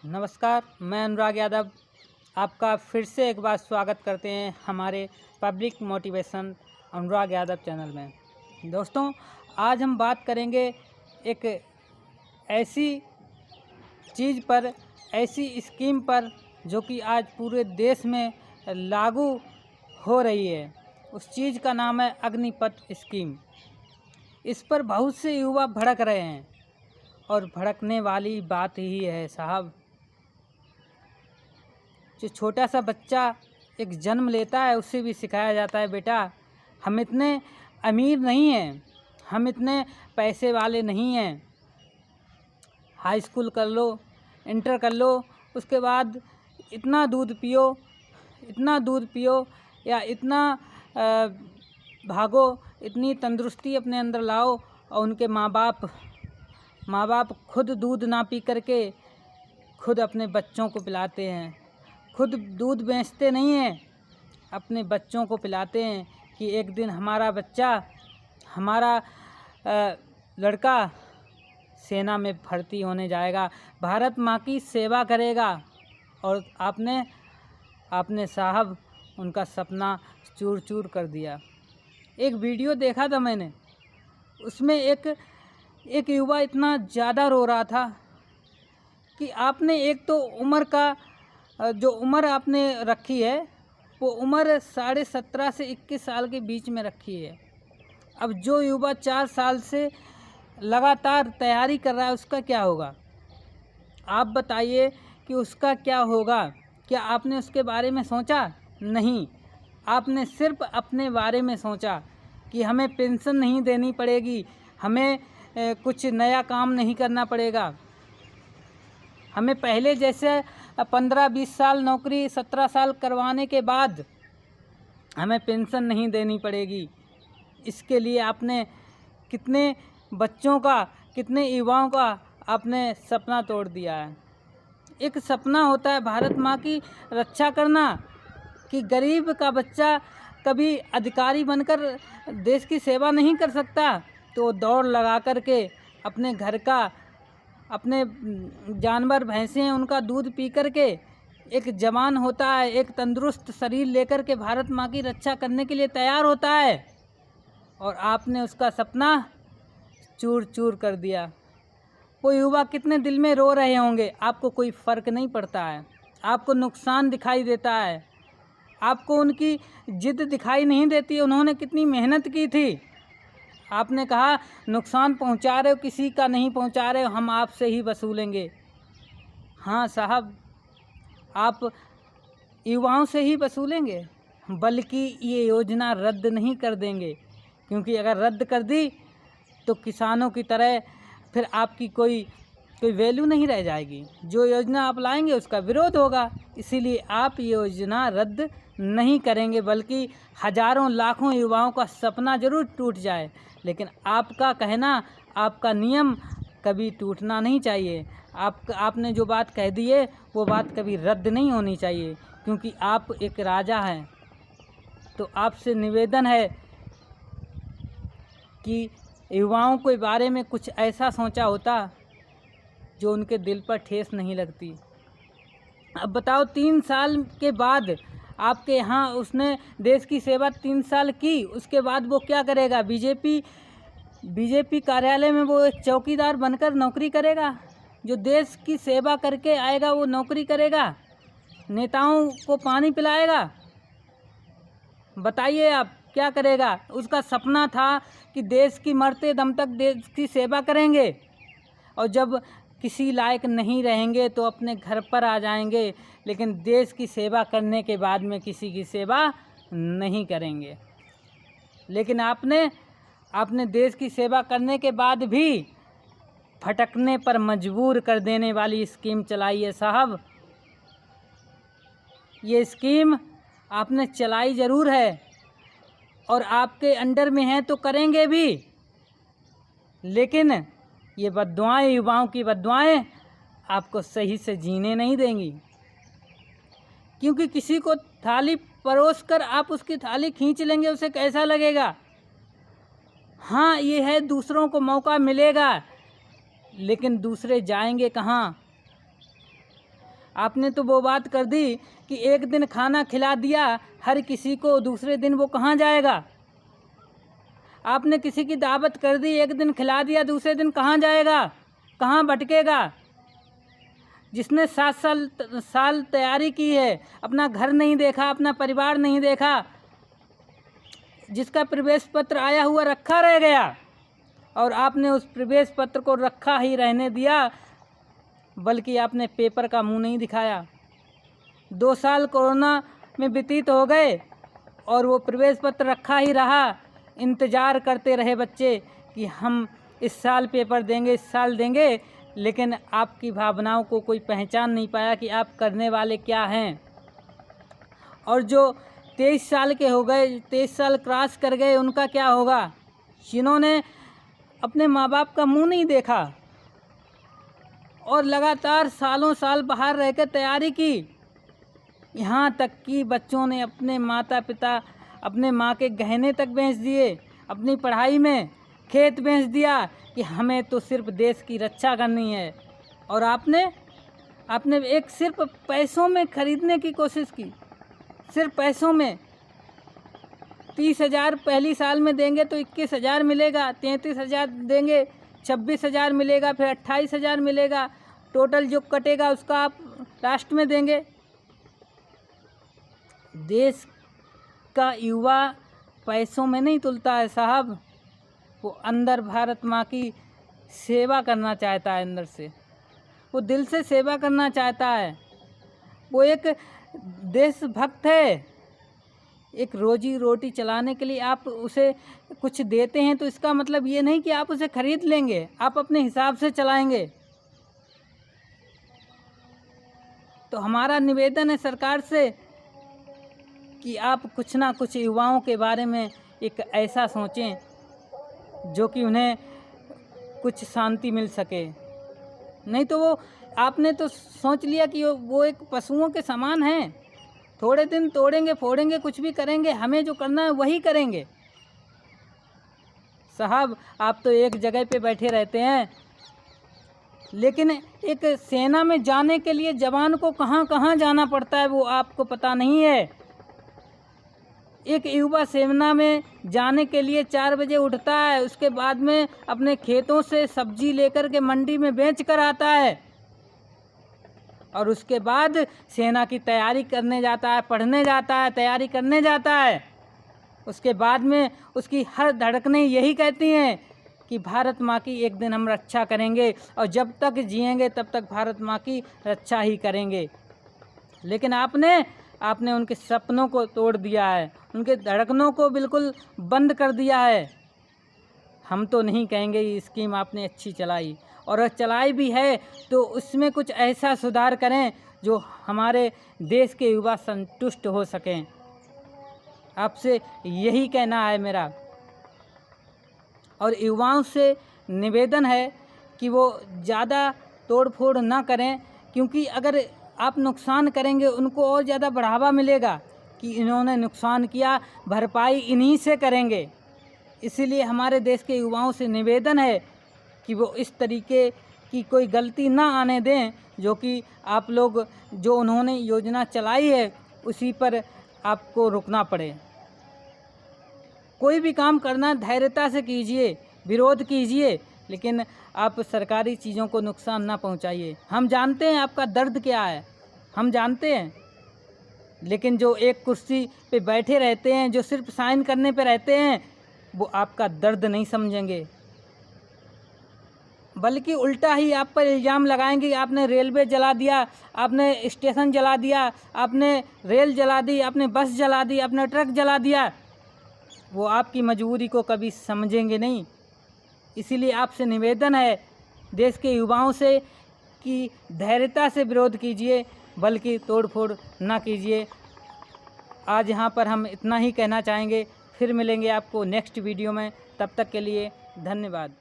नमस्कार, मैं अनुराग यादव आपका फिर से एक बार स्वागत करते हैं हमारे public motivation Anurag Yadav channel में। दोस्तों, आज हम बात करेंगे एक ऐसी चीज़ पर, ऐसी स्कीम पर जो कि आज पूरे देश में लागू हो रही है। उस चीज़ का नाम है अग्निपथ स्कीम। इस पर बहुत से युवा भड़क रहे हैं और भड़कने वाली बात ही है साहब। जो छोटा सा बच्चा एक जन्म लेता है उससे भी सिखाया जाता है, बेटा हम इतने अमीर नहीं हैं, हम इतने पैसे वाले नहीं हैं, हाई स्कूल कर लो, इंटर कर लो, उसके बाद इतना दूध पियो या इतना भागो, इतनी तंदुरुस्ती अपने अंदर लाओ। और उनके माँ बाप खुद दूध ना पी करके खुद अपने बच्चों को पिलाते हैं, खुद दूध बेचते नहीं हैं, अपने बच्चों को पिलाते हैं कि एक दिन हमारा बच्चा, हमारा लड़का सेना में भर्ती होने जाएगा, भारत माँ की सेवा करेगा। और आपने साहब उनका सपना चूर चूर कर दिया। एक वीडियो देखा था मैंने, उसमें एक युवा इतना ज़्यादा रो रहा था कि आपने एक तो उम्र का जो उम्र आपने रखी है वो उम्र 17.5 से 21 साल के बीच में रखी है। अब जो युवा 4 साल से लगातार तैयारी कर रहा है उसका क्या होगा? आप बताइए कि उसका क्या होगा? क्या आपने उसके बारे में सोचा? नहीं, आपने सिर्फ अपने बारे में सोचा कि हमें पेंशन नहीं देनी पड़ेगी, हमें कुछ नया काम नहीं करना पड़ेगा, हमें पहले जैसे 15-20 साल नौकरी 17 साल करवाने के बाद हमें पेंशन नहीं देनी पड़ेगी। इसके लिए आपने कितने बच्चों का, कितने युवाओं का आपने सपना तोड़ दिया है। एक सपना होता है भारत माँ की रक्षा करना, कि गरीब का बच्चा कभी अधिकारी बनकर देश की सेवा नहीं कर सकता तो दौड़ लगा कर के अपने घर का, अपने जानवर भैंसें हैं उनका दूध पी कर के एक जवान होता है, एक तंदुरुस्त शरीर लेकर के भारत माँ की रक्षा करने के लिए तैयार होता है। और आपने उसका सपना चूर चूर कर दिया। वो युवा कितने दिल में रो रहे होंगे, आपको कोई फ़र्क नहीं पड़ता है, आपको नुकसान दिखाई देता है, आपको उनकी जिद दिखाई नहीं देती। उन्होंने कितनी मेहनत की थी, आपने कहा नुकसान पहुंचा रहे हो, किसी का नहीं पहुंचा रहे हो, हम आपसे ही वसूलेंगे। हाँ साहब, आप युवाओं से ही वसूलेंगे, बल्कि ये योजना रद्द नहीं कर देंगे, क्योंकि अगर रद्द कर दी तो किसानों की तरह फिर आपकी कोई वैल्यू नहीं रह जाएगी। जो योजना आप लाएंगे उसका विरोध होगा, इसीलिए आप ये योजना रद्द नहीं करेंगे, बल्कि हजारों लाखों युवाओं का सपना ज़रूर टूट जाए, लेकिन आपका कहना, आपका नियम कभी टूटना नहीं चाहिए। आपने जो बात कह दी है वो बात कभी रद्द नहीं होनी चाहिए, क्योंकि आप एक राजा हैं। तो आपसे निवेदन है कि युवाओं के बारे में कुछ ऐसा सोचा होता जो उनके दिल पर ठेस नहीं लगती। अब बताओ, 3 साल के बाद आपके यहाँ उसने देश की सेवा 3 साल की, उसके बाद वो क्या करेगा? बीजेपी कार्यालय में वो एक चौकीदार बनकर नौकरी करेगा? जो देश की सेवा करके आएगा वो नौकरी करेगा? नेताओं को पानी पिलाएगा? बताइए आप क्या करेगा? उसका सपना था कि देश की मरते दम तक देश की सेवा करेंगे, और जब किसी लायक नहीं रहेंगे तो अपने घर पर आ जाएंगे, लेकिन देश की सेवा करने के बाद में किसी की सेवा नहीं करेंगे। लेकिन आपने देश की सेवा करने के बाद भी भटकने पर मजबूर कर देने वाली स्कीम चलाई है साहब। ये स्कीम आपने चलाई ज़रूर है और आपके अंडर में है तो करेंगे भी, लेकिन ये बद्दुआएं, युवाओं की बद्दुआएं आपको सही से जीने नहीं देंगी। क्योंकि किसी को थाली परोस कर आप उसकी थाली खींच लेंगे, उसे कैसा लगेगा? हाँ, ये है दूसरों को मौका मिलेगा, लेकिन दूसरे जाएंगे कहाँ? आपने तो वो बात कर दी कि एक दिन खाना खिला दिया हर किसी को, दूसरे दिन वो कहाँ जाएगा। आपने किसी की दावत कर दी, एक दिन खिला दिया, दूसरे दिन कहाँ जाएगा, कहाँ भटकेगा। जिसने 7 साल तैयारी की है, अपना घर नहीं देखा, अपना परिवार नहीं देखा, जिसका प्रवेश पत्र आया हुआ रखा रह गया, और आपने उस प्रवेश पत्र को रखा ही रहने दिया, बल्कि आपने पेपर का मुंह नहीं दिखाया। 2 साल कोरोना में व्यतीत हो गए और वो प्रवेश पत्र रखा ही रहा। इंतज़ार करते रहे बच्चे कि हम इस साल पेपर देंगे, इस साल देंगे, लेकिन आपकी भावनाओं को कोई पहचान नहीं पाया कि आप करने वाले क्या हैं। और जो 23 साल के हो गए, 23 साल क्रॉस कर गए, उनका क्या होगा, जिन्होंने अपने माँ बाप का मुंह नहीं देखा और लगातार सालों साल बाहर रह कर तैयारी की। यहाँ तक कि बच्चों ने अपने माता पिता, अपने माँ के गहने तक बेच दिए, अपनी पढ़ाई में खेत बेच दिया कि हमें तो सिर्फ देश की रक्षा करनी है। और आपने एक सिर्फ पैसों में खरीदने की कोशिश की, सिर्फ पैसों में। 30,000 पहली साल में देंगे तो 21,000 मिलेगा, 33,000 देंगे 26,000 मिलेगा, फिर 28,000 मिलेगा, टोटल जो कटेगा उसका आप लास्ट में देंगे। देश का युवा पैसों में नहीं तुलता है साहब, वो अंदर भारत माँ की सेवा करना चाहता है, अंदर से वो दिल से सेवा करना चाहता है। वो एक देशभक्त है। एक रोजी रोटी चलाने के लिए आप उसे कुछ देते हैं तो इसका मतलब ये नहीं कि आप उसे खरीद लेंगे, आप अपने हिसाब से चलाएंगे। तो हमारा निवेदन है सरकार से कि आप कुछ ना कुछ युवाओं के बारे में एक ऐसा सोचें जो कि उन्हें कुछ शांति मिल सके। नहीं तो वो आपने तो सोच लिया कि वो एक पशुओं के समान हैं, थोड़े दिन तोड़ेंगे फोड़ेंगे कुछ भी करेंगे, हमें जो करना है वही करेंगे। साहब आप तो एक जगह पे बैठे रहते हैं, लेकिन एक सेना में जाने के लिए जवान को कहाँ कहाँ जाना पड़ता है वो आपको पता नहीं है। एक युवा सेना में जाने के लिए 4 बजे उठता है, उसके बाद में अपने खेतों से सब्जी लेकर के मंडी में बेच कर आता है, और उसके बाद सेना की तैयारी करने जाता है, पढ़ने जाता है, तैयारी करने जाता है। उसके बाद में उसकी हर धड़कनें यही कहती हैं कि भारत माँ की एक दिन हम रक्षा करेंगे, और जब तक जिएंगे तब तक भारत माँ की रक्षा ही करेंगे। लेकिन आपने उनके सपनों को तोड़ दिया है, उनके धड़कनों को बिल्कुल बंद कर दिया है। हम तो नहीं कहेंगे ये स्कीम आपने अच्छी चलाई, और अगर चलाई भी है तो उसमें कुछ ऐसा सुधार करें जो हमारे देश के युवा संतुष्ट हो सकें। आपसे यही कहना है मेरा। और युवाओं से निवेदन है कि वो ज़्यादा तोड़ फोड़ ना करें, क्योंकि अगर आप नुकसान करेंगे उनको और ज़्यादा बढ़ावा मिलेगा कि इन्होंने नुकसान किया, भरपाई इन्हीं से करेंगे। इसीलिए हमारे देश के युवाओं से निवेदन है कि वो इस तरीके की कोई गलती ना आने दें, जो कि आप लोग जो उन्होंने योजना चलाई है उसी पर आपको रुकना पड़े। कोई भी काम करना धैर्यता से कीजिए, विरोध कीजिए, लेकिन आप सरकारी चीज़ों को नुकसान ना पहुंचाइए। हम जानते हैं आपका दर्द क्या है, हम जानते हैं, लेकिन जो एक कुर्सी पे बैठे रहते हैं, जो सिर्फ साइन करने पे रहते हैं, वो आपका दर्द नहीं समझेंगे, बल्कि उल्टा ही आप पर इल्ज़ाम लगाएंगे। आपने रेलवे जला दिया, आपने स्टेशन जला दिया, आपने रेल जला दी, आपने बस जला दी, आपने ट्रक जला दिया। वो आपकी मजबूरी को कभी समझेंगे नहीं। इसीलिए आपसे निवेदन है देश के युवाओं से कि धैर्यता से विरोध कीजिए, बल्कि तोड़ फोड़ ना कीजिए। आज यहाँ पर हम इतना ही कहना चाहेंगे। फिर मिलेंगे आपको नेक्स्ट वीडियो में, तब तक के लिए धन्यवाद।